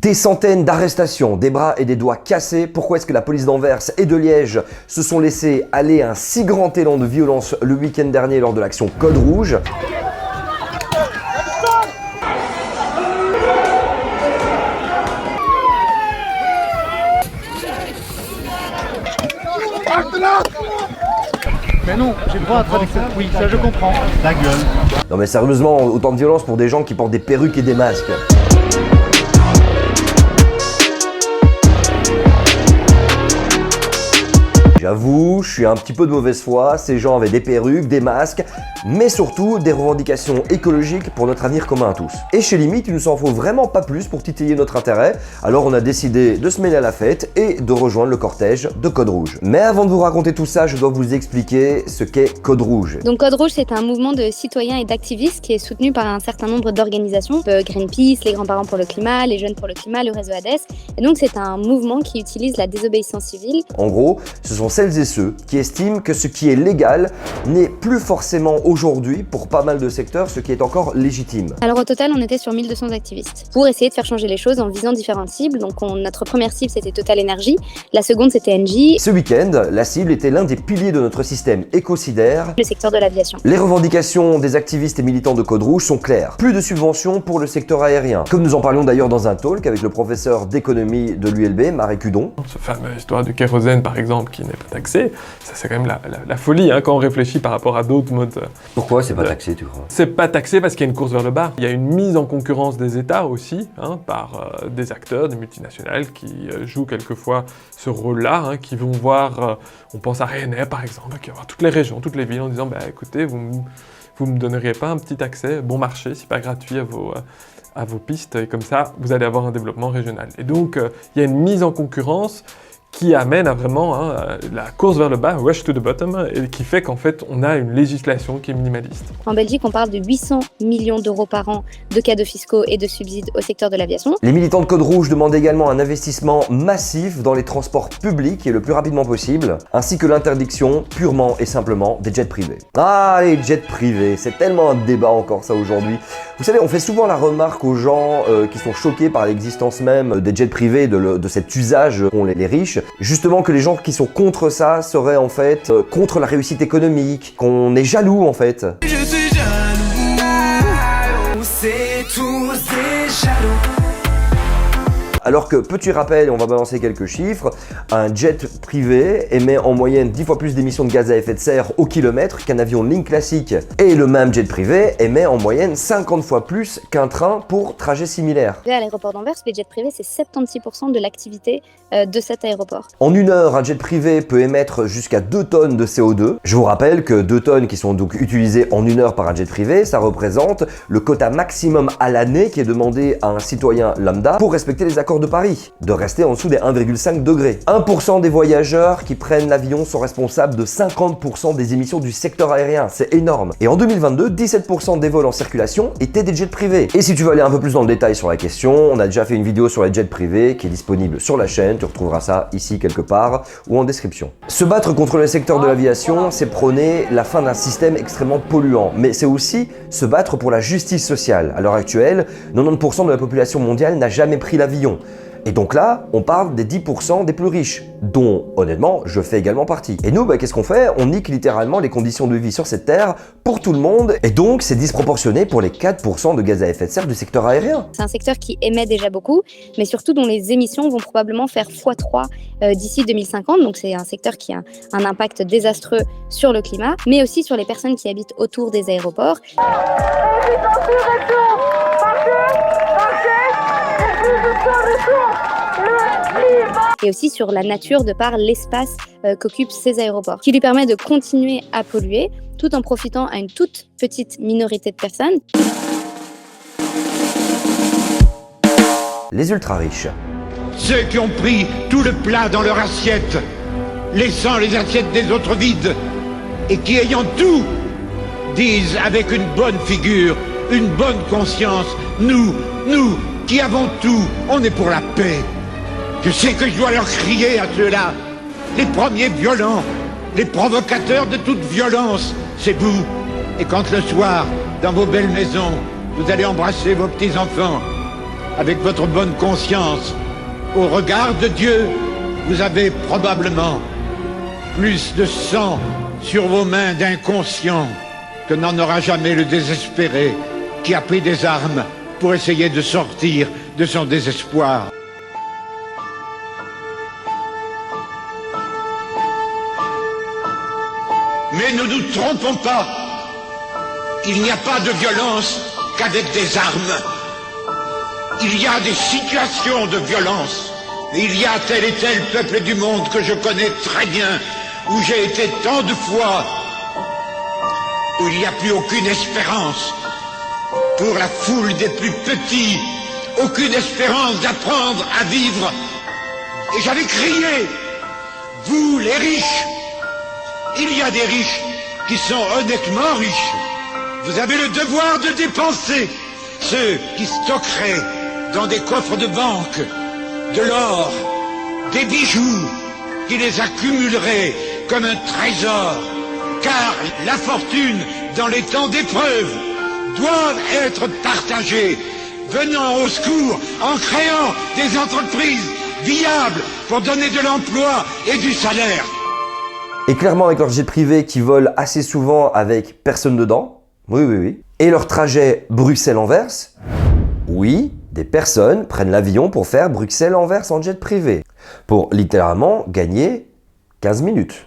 Des centaines d'arrestations, des bras et des doigts cassés. Pourquoi est-ce que la police d'Anvers et de Liège se sont laissés aller à un si grand élan de violence le week-end dernier lors de l'action Code Rouge? Mais non, j'ai le droit à traduction. Oui, ça je comprends. La gueule. Non mais sérieusement, autant de violence pour des gens qui portent des perruques et des masques. J'avoue, je suis un petit peu de mauvaise foi, ces gens avaient des perruques, des masques, mais surtout des revendications écologiques pour notre avenir commun à tous. Et chez Limite, il nous en faut vraiment pas plus pour titiller notre intérêt, alors on a décidé de se mêler à la fête et de rejoindre le cortège de Code Rouge. Mais avant de vous raconter tout ça, je dois vous expliquer ce qu'est Code Rouge. Donc Code Rouge, c'est un mouvement de citoyens et d'activistes qui est soutenu par un certain nombre d'organisations, Greenpeace, les grands-parents pour le climat, les jeunes pour le climat, le réseau Hades. Et donc c'est un mouvement qui utilise la désobéissance civile. En gros, ce sont celles et ceux qui estiment que ce qui est légal n'est plus forcément aujourd'hui, pour pas mal de secteurs, ce qui est encore légitime. Alors au total, on était sur 1200 activistes pour essayer de faire changer les choses en visant différentes cibles. Donc notre première cible, c'était Total Energy, la seconde, c'était Engie. Ce week-end, la cible était l'un des piliers de notre système écocidaire, Le secteur de l'aviation. Les revendications des activistes et militants de Code Rouge sont claires. Plus de subventions pour le secteur aérien. Comme nous en parlions d'ailleurs dans un talk avec le professeur d'économie de l'ULB, Marek Cudon. Ce fameux histoire du kérosène par exemple qui n'est pas taxé, ça c'est quand même la folie hein, quand on réfléchit par rapport à d'autres modes. Pourquoi c'est pas taxé, tu crois? C'est pas taxé parce qu'il y a une course vers le bas. Il y a une mise en concurrence des États aussi, hein, par des acteurs, des multinationales qui jouent quelquefois ce rôle-là, hein, qui vont voir, on pense à Ryanair par exemple, qui va voir toutes les régions, toutes les villes en disant bah écoutez, vous me donneriez pas un petit accès bon marché, si pas gratuit à vos pistes, et comme ça, vous allez avoir un développement régional. Et donc, il y a une mise en concurrence qui amène à vraiment la course vers le bas, rush to the bottom, et qui fait qu'en fait, on a une législation qui est minimaliste. En Belgique, on parle de 800 millions d'euros par an de cadeaux fiscaux et de subsides au secteur de l'aviation. Les militants de Code Rouge demandent également un investissement massif dans les transports publics et le plus rapidement possible, ainsi que l'interdiction purement et simplement des jets privés. Ah, les jets privés, c'est tellement un débat encore ça aujourd'hui. Vous savez, on fait souvent la remarque aux gens qui sont choqués par l'existence même des jets privés, de cet usage qu'ont les riches, justement que les gens qui sont contre ça seraient en fait contre la réussite économique, qu'on est jaloux en fait. Je suis jaloux, c'est tous des jaloux. Alors que, petit rappel, on va balancer quelques chiffres, un jet privé émet en moyenne 10 fois plus d'émissions de gaz à effet de serre au kilomètre qu'un avion de ligne classique. Et le même jet privé émet en moyenne 50 fois plus qu'un train pour trajet similaire. À l'aéroport d'Anvers, les jets privés, c'est 76% de l'activité de cet aéroport. En une heure, un jet privé peut émettre jusqu'à 2 tonnes de CO2. Je vous rappelle que 2 tonnes qui sont donc utilisées en une heure par un jet privé, ça représente le quota maximum à l'année qui est demandé à un citoyen lambda pour respecter les accords de Paris, de rester en dessous des 1,5 degrés. 1% des voyageurs qui prennent l'avion sont responsables de 50% des émissions du secteur aérien, c'est énorme. Et en 2022, 17% des vols en circulation étaient des jets privés. Et si tu veux aller un peu plus dans le détail sur la question, on a déjà fait une vidéo sur les jets privés qui est disponible sur la chaîne, tu retrouveras ça ici quelque part ou en description. Se battre contre le secteur de l'aviation, c'est prôner la fin d'un système extrêmement polluant, mais c'est aussi se battre pour la justice sociale. À l'heure actuelle, 90% de la population mondiale n'a jamais pris l'avion. Et donc là, on parle des 10% des plus riches, dont, honnêtement, je fais également partie. Et nous, qu'est-ce qu'on fait? On nique littéralement les conditions de vie sur cette terre pour tout le monde, et donc c'est disproportionné pour les 4% de gaz à effet de serre du secteur aérien. C'est un secteur qui émet déjà beaucoup, mais surtout dont les émissions vont probablement faire x3 d'ici 2050, donc c'est un secteur qui a un impact désastreux sur le climat, mais aussi sur les personnes qui habitent autour des aéroports. Et aussi sur la nature de par l'espace qu'occupent ces aéroports, qui lui permet de continuer à polluer tout en profitant à une toute petite minorité de personnes. Les ultra riches. Ceux qui ont pris tout le plat dans leur assiette, laissant les assiettes des autres vides, et qui ayant tout, disent avec une bonne figure, une bonne conscience, nous qui avons tout, on est pour la paix. Je sais que je dois leur crier à ceux-là, les premiers violents, les provocateurs de toute violence, c'est vous. Et quand le soir, dans vos belles maisons, vous allez embrasser vos petits-enfants, avec votre bonne conscience. Au regard de Dieu, vous avez probablement plus de sang sur vos mains d'inconscient que n'en aura jamais le désespéré qui a pris des armes pour essayer de sortir de son désespoir. Mais ne nous trompons pas, il n'y a pas de violence qu'avec des armes. Il y a des situations de violence. Il y a tel et tel peuple du monde que je connais très bien, où j'ai été tant de fois, où il n'y a plus aucune espérance. Pour la foule des plus petits, aucune espérance d'apprendre à vivre. Et j'avais crié, vous les riches, il y a des riches qui sont honnêtement riches. Vous avez le devoir de dépenser. Ceux qui stockeraient dans des coffres de banque de l'or, des bijoux, qui les accumuleraient comme un trésor. Car la fortune, dans les temps d'épreuve, doit être partagée, venant au secours en créant des entreprises viables pour donner de l'emploi et du salaire. Et clairement avec leur jet privé qui volent assez souvent avec personne dedans, oui. Et leur trajet Bruxelles-Anvers, oui, des personnes prennent l'avion pour faire Bruxelles-Anvers en jet privé, pour littéralement gagner 15 minutes.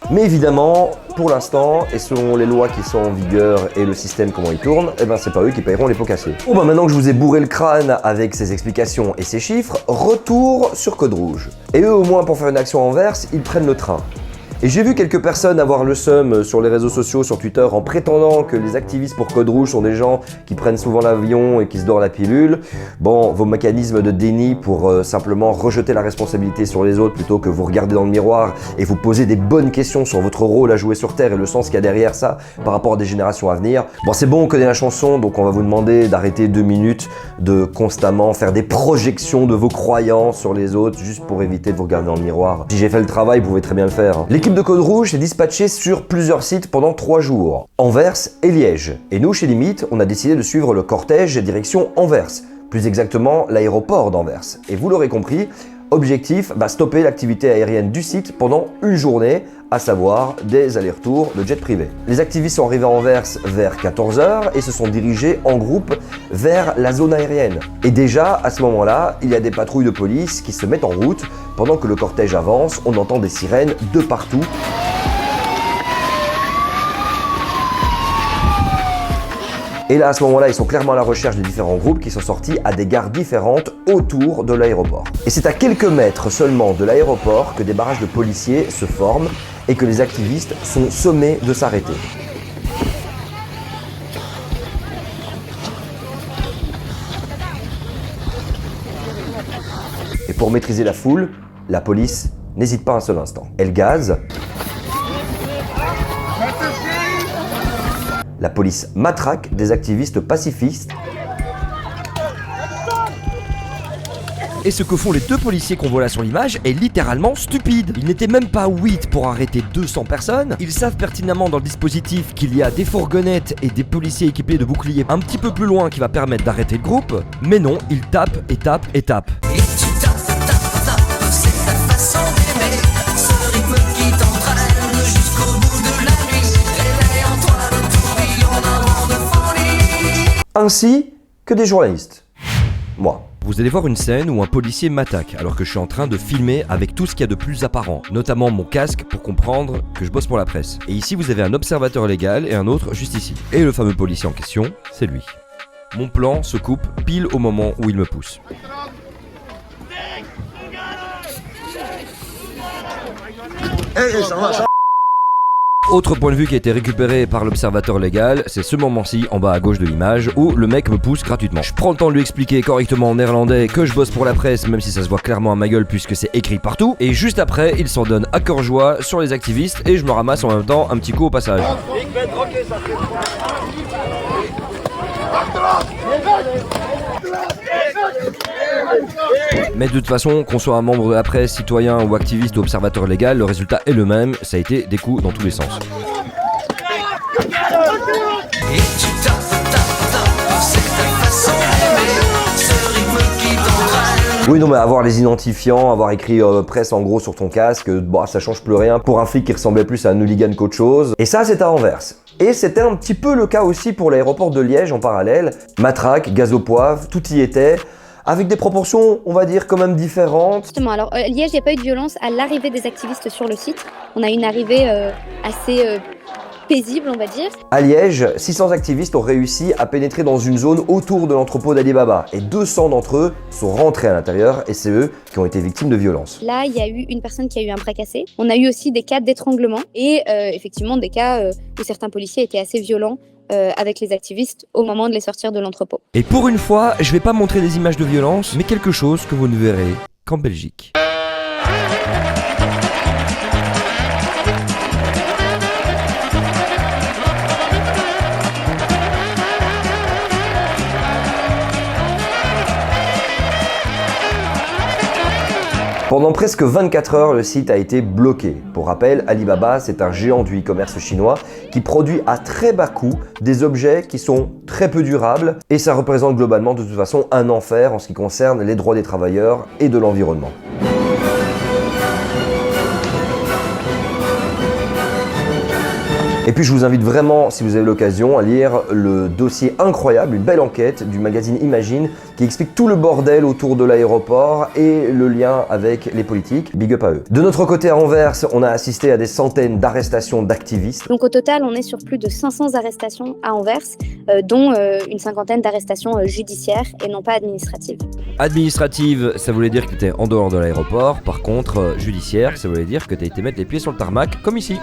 Mais évidemment, pour l'instant, et selon les lois qui sont en vigueur et le système comment il tourne, eh ben c'est pas eux qui paieront les pots cassés. Bon bah maintenant que je vous ai bourré le crâne avec ces explications et ces chiffres, retour sur Code Rouge. Et eux au moins pour faire une action Anvers, ils prennent le train. Et j'ai vu quelques personnes avoir le seum sur les réseaux sociaux, sur Twitter, en prétendant que les activistes pour Code Rouge sont des gens qui prennent souvent l'avion et qui se dorent la pilule. Bon, vos mécanismes de déni pour simplement rejeter la responsabilité sur les autres plutôt que vous regarder dans le miroir et vous poser des bonnes questions sur votre rôle à jouer sur Terre et le sens qu'il y a derrière ça par rapport à des générations à venir. Bon, c'est bon, on connaît la chanson, donc on va vous demander d'arrêter 2 minutes de constamment faire des projections de vos croyances sur les autres juste pour éviter de vous regarder dans le miroir. Si j'ai fait le travail, vous pouvez très bien le faire. L'équipe de Code Rouge est dispatchée sur plusieurs sites pendant 3 jours, Anvers et Liège. Et nous, chez Limite, on a décidé de suivre le cortège direction Anvers, plus exactement l'aéroport d'Anvers. Et vous l'aurez compris, objectif, stopper l'activité aérienne du site pendant une journée, à savoir des allers-retours de jet privé. Les activistes sont arrivés à Anvers vers 14h et se sont dirigés en groupe vers la zone aérienne. Et déjà, à ce moment-là, il y a des patrouilles de police qui se mettent en route. Pendant que le cortège avance, on entend des sirènes de partout. Et là, à ce moment-là, ils sont clairement à la recherche des différents groupes qui sont sortis à des gares différentes autour de l'aéroport. Et c'est à quelques mètres seulement de l'aéroport que des barrages de policiers se forment et que les activistes sont sommés de s'arrêter. Et pour maîtriser la foule, la police n'hésite pas un seul instant. Elle gaze. La police matraque des activistes pacifistes. Et ce que font les 2 policiers qu'on voit là sur l'image est littéralement stupide. Ils n'étaient même pas 8 pour arrêter 200 personnes. Ils savent pertinemment dans le dispositif qu'il y a des fourgonnettes et des policiers équipés de boucliers un petit peu plus loin qui va permettre d'arrêter le groupe. Mais non, ils tapent et tapent et tapent. Et tu tapes, c'est ta façon d'aimer. Ce rythme qui t'entraîne jusqu'au bout de la nuit. Réveille en toi le tourbillon d'un vent de folie. Ainsi que des journalistes. Moi. Vous allez voir une scène où un policier m'attaque alors que je suis en train de filmer avec tout ce qu'il y a de plus apparent, notamment mon casque pour comprendre que je bosse pour la presse. Et ici vous avez un observateur légal et un autre juste ici. Et le fameux policier en question, c'est lui. Mon plan se coupe pile au moment où il me pousse. Autre point de vue qui a été récupéré par l'observateur légal, c'est ce moment-ci en bas à gauche de l'image où le mec me pousse gratuitement. Je prends le temps de lui expliquer correctement en néerlandais que je bosse pour la presse, même si ça se voit clairement à ma gueule puisque c'est écrit partout. Et juste après, il s'en donne à cœur joie sur les activistes et je me ramasse en même temps un petit coup au passage. Mais de toute façon, qu'on soit un membre de la presse, citoyen ou activiste ou observateur légal, le résultat est le même, ça a été des coups dans tous les sens. Et tu tapes, c'est ta façon d'aimer. Oui, non, mais avoir les identifiants, avoir écrit presse en gros sur ton casque, bah, ça change plus rien pour un flic qui ressemblait plus à un hooligan qu'autre chose. Et ça, c'est à Anvers. Et c'était un petit peu le cas aussi pour l'aéroport de Liège en parallèle. Matraque, gaz au poivre, tout y était. Avec des proportions, on va dire, quand même différentes. Justement, alors Liège, il n'y a pas eu de violence à l'arrivée des activistes sur le site. On a une arrivée assez paisible, on va dire. À Liège, 600 activistes ont réussi à pénétrer dans une zone autour de l'entrepôt d'Alibaba. Et 200 d'entre eux sont rentrés à l'intérieur et c'est eux qui ont été victimes de violences. Là, il y a eu une personne qui a eu un bras cassé. On a eu aussi des cas d'étranglement et effectivement des cas où certains policiers étaient assez violents avec les activistes au moment de les sortir de l'entrepôt. Et pour une fois, je vais pas montrer des images de violence, mais quelque chose que vous ne verrez qu'en Belgique. Pendant presque 24 heures, le site a été bloqué. Pour rappel, Alibaba, c'est un géant du e-commerce chinois qui produit à très bas coût des objets qui sont très peu durables et ça représente globalement de toute façon un enfer en ce qui concerne les droits des travailleurs et de l'environnement. Et puis je vous invite vraiment, si vous avez l'occasion, à lire le dossier incroyable, une belle enquête du magazine Imagine qui explique tout le bordel autour de l'aéroport et le lien avec les politiques. Big up à eux. De notre côté à Anvers, on a assisté à des centaines d'arrestations d'activistes. Donc au total, on est sur plus de 500 arrestations à Anvers, dont une cinquantaine d'arrestations judiciaires et non pas administratives. Administrative, ça voulait dire que t'étais en dehors de l'aéroport. Par contre, judiciaire, ça voulait dire que t'as été mettre les pieds sur le tarmac, comme ici.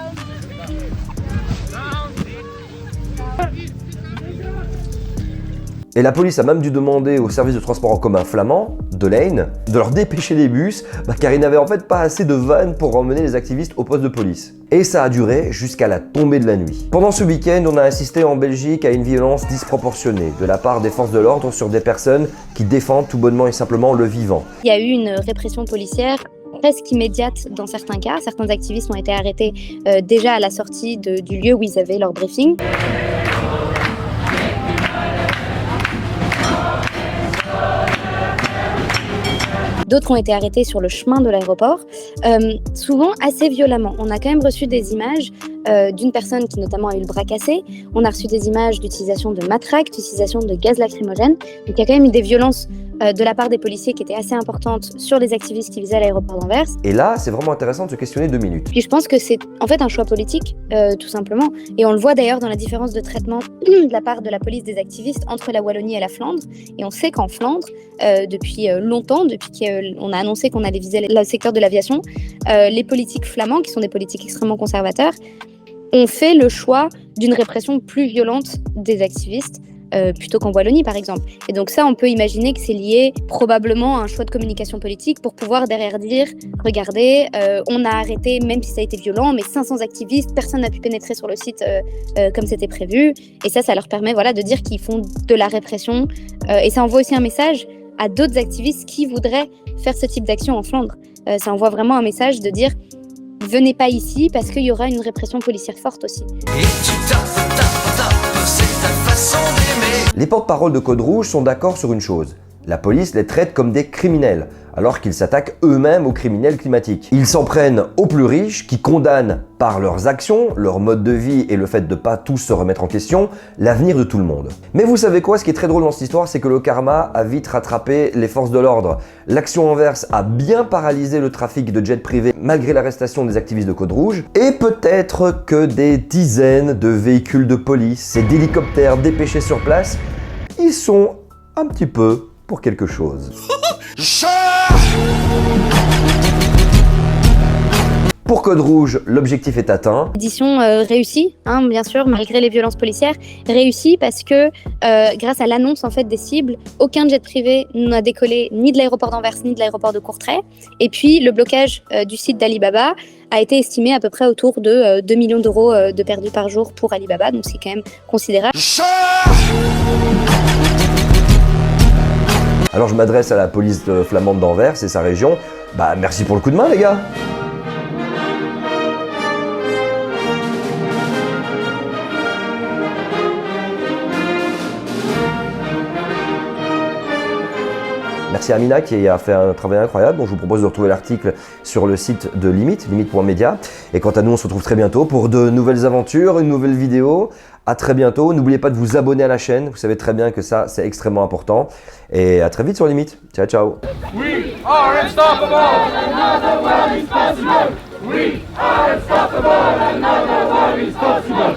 Et la police a même dû demander au service de transport en commun flamand, de Lane, de leur dépêcher les bus, car ils n'avaient en fait pas assez de vannes pour emmener les activistes au poste de police. Et ça a duré jusqu'à la tombée de la nuit. Pendant ce week-end, on a assisté en Belgique à une violence disproportionnée de la part des forces de l'ordre sur des personnes qui défendent tout bonnement et simplement le vivant. Il y a eu une répression policière presque immédiate dans certains cas. Certains activistes ont été arrêtés déjà à la sortie du lieu où ils avaient leur briefing. D'autres ont été arrêtés sur le chemin de l'aéroport, souvent assez violemment. On a quand même reçu des images d'une personne qui notamment a eu le bras cassé. On a reçu des images d'utilisation de matraques, d'utilisation de gaz lacrymogène. Donc il y a quand même eu des violences de la part des policiers qui étaient assez importantes sur les activistes qui visaient l'aéroport d'Anvers. Et là, c'est vraiment intéressant de se questionner 2 minutes. Puis je pense que c'est en fait un choix politique, tout simplement. Et on le voit d'ailleurs dans la différence de traitement de la part de la police des activistes entre la Wallonie et la Flandre. Et on sait qu'en Flandre, depuis longtemps, depuis qu'on a annoncé qu'on allait viser le secteur de l'aviation, les politiques flamands, qui sont des politiques extrêmement conservateurs, ont fait le choix d'une répression plus violente des activistes plutôt qu'en Wallonie par exemple. Et donc ça, on peut imaginer que c'est lié probablement à un choix de communication politique pour pouvoir derrière dire « Regardez, on a arrêté, même si ça a été violent, mais 500 activistes, personne n'a pu pénétrer sur le site comme c'était prévu. » Et ça leur permet de dire qu'ils font de la répression. Et ça envoie aussi un message à d'autres activistes qui voudraient faire ce type d'action en Flandre. Ça envoie vraiment un message de dire « Venez pas ici parce qu'il y aura une répression policière forte aussi. » Et tu tapes, c'est ta façon d'aimer. Les porte-paroles de Code Rouge sont d'accord sur une chose. La police les traite comme des criminels, alors qu'ils s'attaquent eux-mêmes aux criminels climatiques. Ils s'en prennent aux plus riches, qui condamnent par leurs actions, leur mode de vie et le fait de pas tous se remettre en question, l'avenir de tout le monde. Mais vous savez quoi, ce qui est très drôle dans cette histoire, c'est que le karma a vite rattrapé les forces de l'ordre. L'action Anvers a bien paralysé le trafic de jets privés malgré l'arrestation des activistes de Code Rouge, et peut-être que des dizaines de véhicules de police et d'hélicoptères dépêchés sur place, ils sont un petit peu pour quelque chose. Pour Code Rouge, l'objectif est atteint. Édition réussie, bien sûr, malgré les violences policières, réussie parce que grâce à l'annonce en fait des cibles, aucun jet privé n'a décollé ni de l'aéroport d'Anvers ni de l'aéroport de Courtrai. Et puis le blocage du site d'Alibaba a été estimé à peu près autour de 2 millions d'euros de perdus par jour pour Alibaba, donc c'est quand même considérable. Alors je m'adresse à la police flamande d'Anvers et sa région. Merci pour le coup de main les gars. Merci à Amina qui a fait un travail incroyable. Donc je vous propose de retrouver l'article sur le site de limite.media. Et quant à nous, on se retrouve très bientôt pour de nouvelles aventures, une nouvelle vidéo. À très bientôt. N'oubliez pas de vous abonner à la chaîne. Vous savez très bien que ça, c'est extrêmement important. Et à très vite sur Limite. Ciao, ciao. We are unstoppable. Another world is possible. We are unstoppable. Another world is possible.